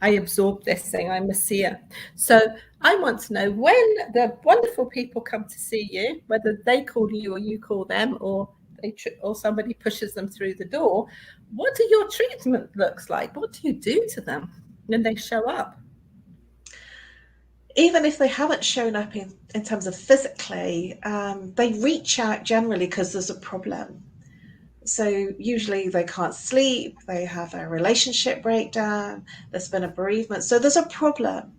[SPEAKER 4] I absorb this thing. I'm a seer. So I want to know, when the wonderful people come to see you, whether they call you or you call them, or somebody pushes them through the door, what do your treatment looks like? What do you do to them when they show up?
[SPEAKER 5] Even if they haven't shown up in terms of physically, they reach out generally because there's a problem. So usually they can't sleep, they have a relationship breakdown, there's been a bereavement, so there's a problem,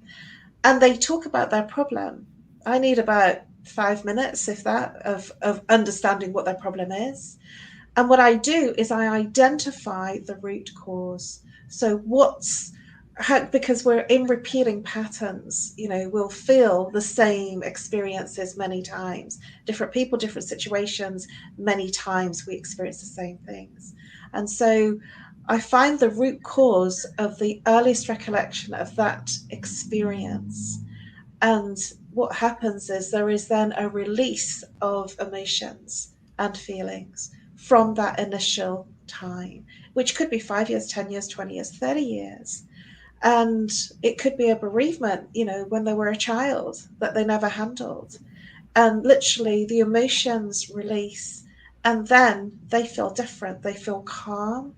[SPEAKER 5] and they talk about their problem. I need about 5 minutes, if that, of understanding what their problem is. And what I do is I identify the root cause. So because we're in repeating patterns, you know, we'll feel the same experiences many times. Different people, different situations, many times we experience the same things. And so I find the root cause of the earliest recollection of that experience. And what happens is there is then a release of emotions and feelings from that initial time, which could be 5 years, 10 years, 20 years, 30 years. And it could be a bereavement, you know, when they were a child that they never handled. And literally the emotions release, and then they feel different. They feel calm,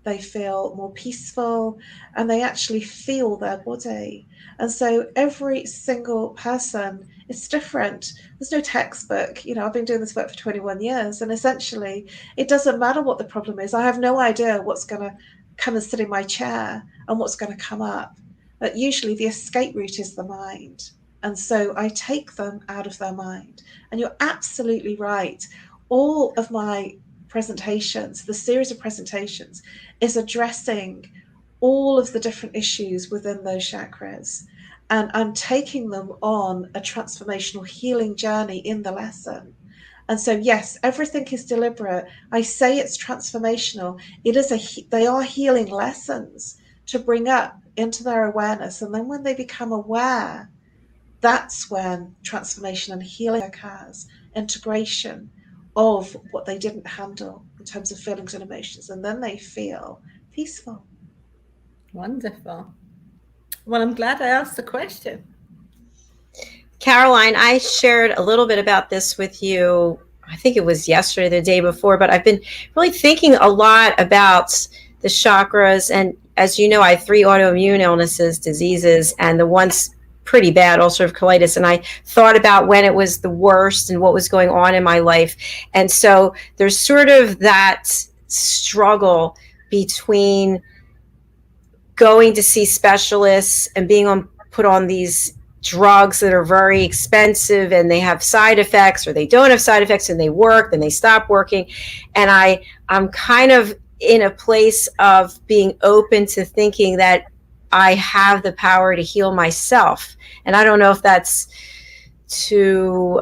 [SPEAKER 5] they feel more peaceful, and they actually feel their body. And so every single person is different. There's no textbook. You know, I've been doing this work for 21 years, and essentially it doesn't matter what the problem is. I have no idea what's going to come and sit in my chair and what's going to come up. But usually the escape route is the mind. And so I take them out of their mind. And you're absolutely right. All of my presentations, the series of presentations, is addressing all of the different issues within those chakras. And I'm taking them on a transformational healing journey in the lesson. And so, yes, everything is deliberate. I say it's transformational. They are healing lessons to bring up into their awareness. And then when they become aware, that's when transformation and healing occurs, integration of what they didn't handle in terms of feelings and emotions. And then they feel peaceful.
[SPEAKER 4] Wonderful. Well, I'm glad I asked the question.
[SPEAKER 3] Caroline, I shared a little bit about this with you, I think it was yesterday, the day before, but I've been really thinking a lot about the chakras. And as you know, I have 3 autoimmune illnesses, diseases, and the one's pretty bad, ulcerative colitis. And I thought about when it was the worst and what was going on in my life. And so there's sort of that struggle between going to see specialists and being put on these drugs that are very expensive, and they have side effects, or they don't have side effects, and they work, then they stop working. And I'm kind of in a place of being open to thinking that I have the power to heal myself. And I don't know if that's too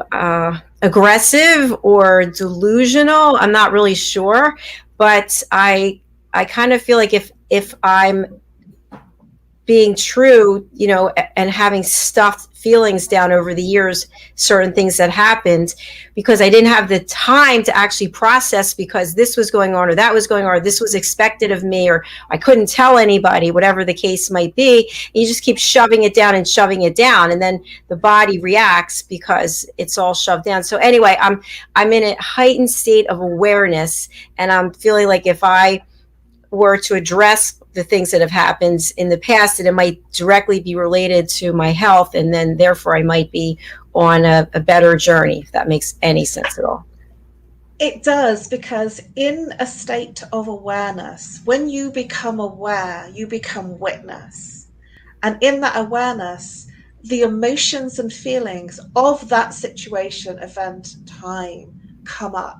[SPEAKER 3] aggressive or delusional. I'm not really sure, but I I kind of feel like if I'm being true, you know, and having stuffed feelings down over the years, certain things that happened because I didn't have the time to actually process because this was going on or that was going on or this was expected of me or I couldn't tell anybody, whatever the case might be. You just keep shoving it down and then the body reacts because it's all shoved down. So anyway, I'm in a heightened state of awareness, and I'm feeling like if I were to address the things that have happened in the past, that it might directly be related to my health, and then therefore I might be on a better journey, if that makes any sense at all.
[SPEAKER 5] It does, because in a state of awareness, when you become aware, you become witness. And in that awareness, the emotions and feelings of that situation, event, time come up.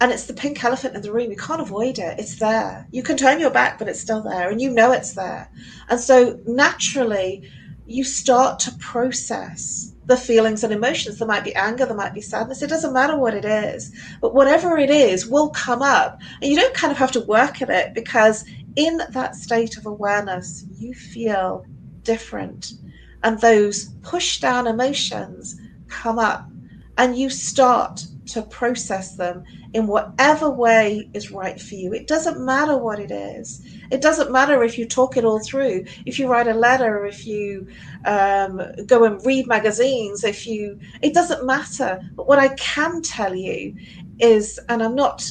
[SPEAKER 5] And it's the pink elephant in the room. You can't avoid it. It's there. You can turn your back, but it's still there. And you know it's there. And so naturally, you start to process the feelings and emotions. There might be anger. There might be sadness. It doesn't matter what it is. But whatever it is will come up. And you don't kind of have to work at it, because in that state of awareness, you feel different. And those push down emotions come up. And you start to process them in whatever way is right for you. It doesn't matter what it is. It doesn't matter if you talk it all through, if you write a letter, if you go and read magazines, it doesn't matter. But what I can tell you is, and I'm not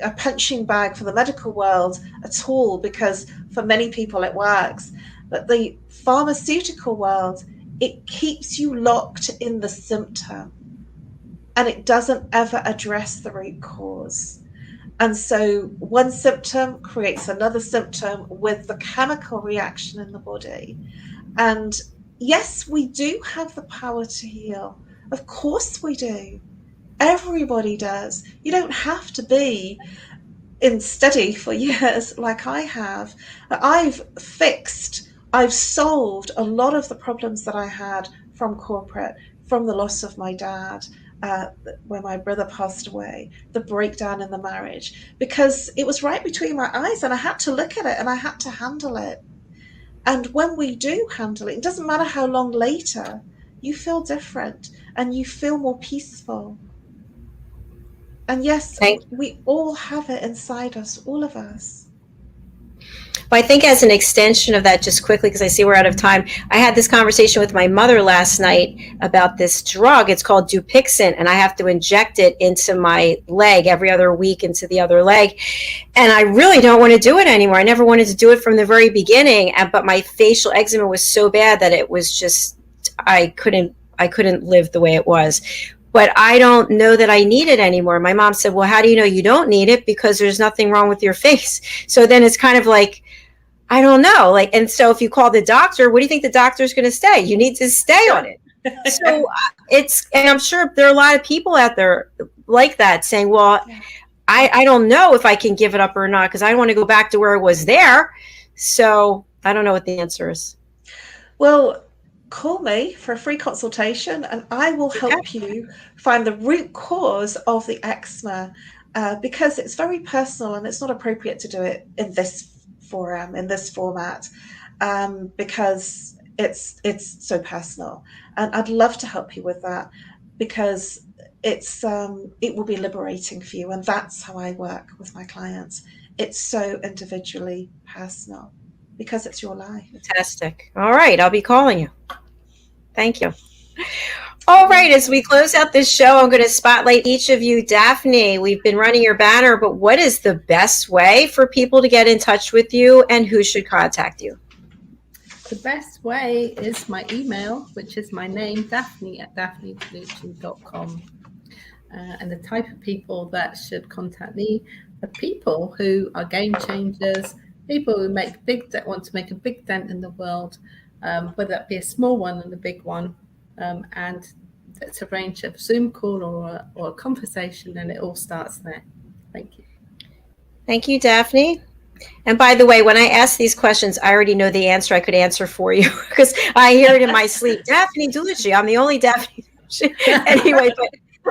[SPEAKER 5] a punching bag for the medical world at all, because for many people it works, but the pharmaceutical world, it keeps you locked in the symptom. And it doesn't ever address the root cause. And so one symptom creates another symptom with the chemical reaction in the body. And yes, we do have the power to heal. Of course we do. Everybody does. You don't have to be in study for years like I have. I've solved a lot of the problems that I had from corporate, from the loss of my dad, when my brother passed away, the breakdown in the marriage, because it was right between my eyes and I had to look at it and I had to handle it. And when we do handle it, it doesn't matter how long later, you feel different and you feel more peaceful. And yes, we all have it inside us, all of us.
[SPEAKER 3] But I think as an extension of that, just quickly, because I see we're out of time, I had this conversation with my mother last night about this drug. It's called Dupixent, and I have to inject it into my leg every other week into the other leg. And I really don't want to do it anymore. I never wanted to do it from the very beginning, but my facial eczema was so bad that it was just, I couldn't live the way it was. But I don't know that I need it anymore. My mom said, well, how do you know you don't need it? Because there's nothing wrong with your face. So then it's kind of like, I don't know. And so if you call the doctor, what do you think the doctor's going to say? You need to stay on it. So and I'm sure there are a lot of people out there like that saying, well, I don't know if I can give it up or not, because I don't want to go back to where it was there. So I don't know what the answer is.
[SPEAKER 5] Well, call me for a free consultation and I will help you find the root cause of the eczema, because it's very personal and it's not appropriate to do it in this forum, in this format, because it's so personal. And I'd love to help you with that, because it will be liberating for you. And that's how I work with my clients. It's so individually personal, because it's your life.
[SPEAKER 3] Fantastic. All right. I'll be calling you. Thank you. All right. As we close out this show, I'm going to spotlight each of you. Daphne, we've been running your banner, but what is the best way for people to get in touch with you, and who should contact you?
[SPEAKER 4] The best way is my email, which is my name, Daphne at daphnedeluce.com. And the type of people that should contact me are people who are game changers, people who want to make a big dent in the world, whether that be a small one and a big one. And let's arrange a Zoom call or a conversation, and it all starts there. Thank you.
[SPEAKER 3] Thank you, Daphne. And by the way, when I ask these questions, I already know the answer. I could answer for you because I hear it in my sleep. Daphne Diluce. I'm the only Daphne. Anyway, but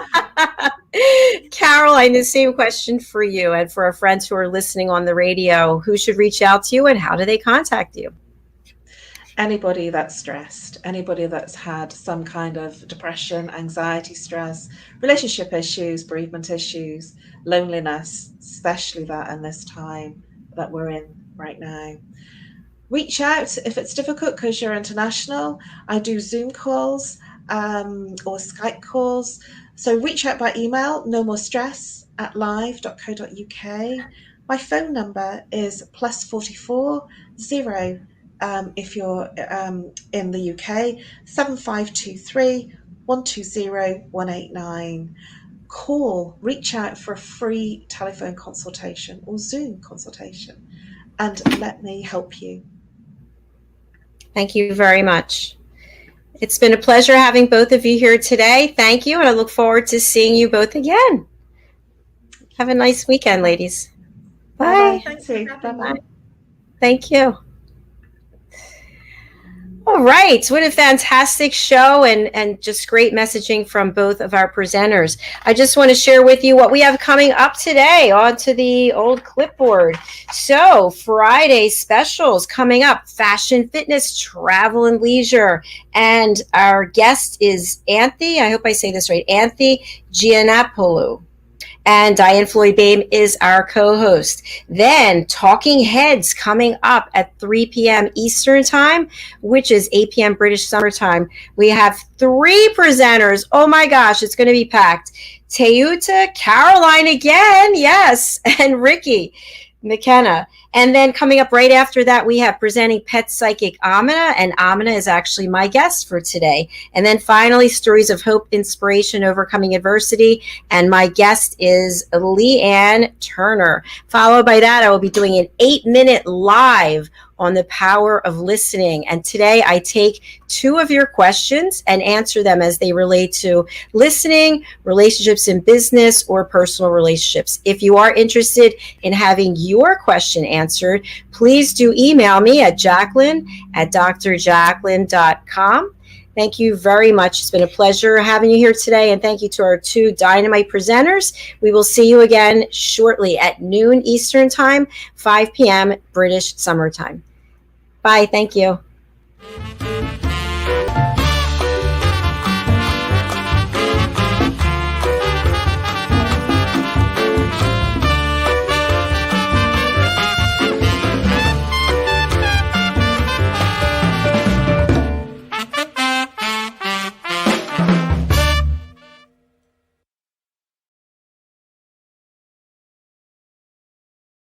[SPEAKER 3] Caroline, the same question for you and for our friends who are listening on the radio. Who should reach out to you and how do they contact you?
[SPEAKER 5] Anybody that's stressed, anybody that's had some kind of depression, anxiety, stress, relationship issues, bereavement issues, loneliness, especially that in this time that we're in right now. Reach out if it's difficult because you're international. I do Zoom calls or Skype calls. So reach out by email, nomore@live.co.uk. My phone number is +44 0 if you're in the UK, 7523 120 189. Call, reach out for a free telephone consultation or Zoom consultation and let me help you.
[SPEAKER 3] Thank you very much. It's been a pleasure having both of you here today. Thank you, and I look forward to seeing you both again. Have a nice weekend, ladies. Bye.
[SPEAKER 5] Thank you. Bye-bye.
[SPEAKER 3] Thank you. All right. What a fantastic show and just great messaging from both of our presenters. I just want to share with you what we have coming up today onto the old clipboard. So Friday specials coming up, fashion, fitness, travel, and leisure. And our guest is Anthy. I hope I say this right. Anthy Giannapoulou. And Diane Floyd-Babe is our co-host. Then Talking Heads coming up at 3 p.m. Eastern Time, which is 8 p.m. British Summer Time. We have 3 presenters. Oh my gosh, it's going to be packed. Teuta, Caroline again, yes, and Ricky McKenna. And then coming up right after that, we have presenting Pet Psychic Amina, and Amina is actually my guest for today. And then finally, Stories of Hope, Inspiration, Overcoming Adversity, and my guest is Leanne Turner. Followed by that, I will be doing an 8-minute live on the power of listening. And today I take 2 of your questions and answer them as they relate to listening, relationships in business, or personal relationships. If you are interested in having your question answered, please do email me at Jacalyn@drjacalyn.com. Thank you very much. It's been a pleasure having you here today. And thank you to our 2 dynamite presenters. We will see you again shortly at noon Eastern Time, 5 p.m. British Summer Time. Bye. Thank you.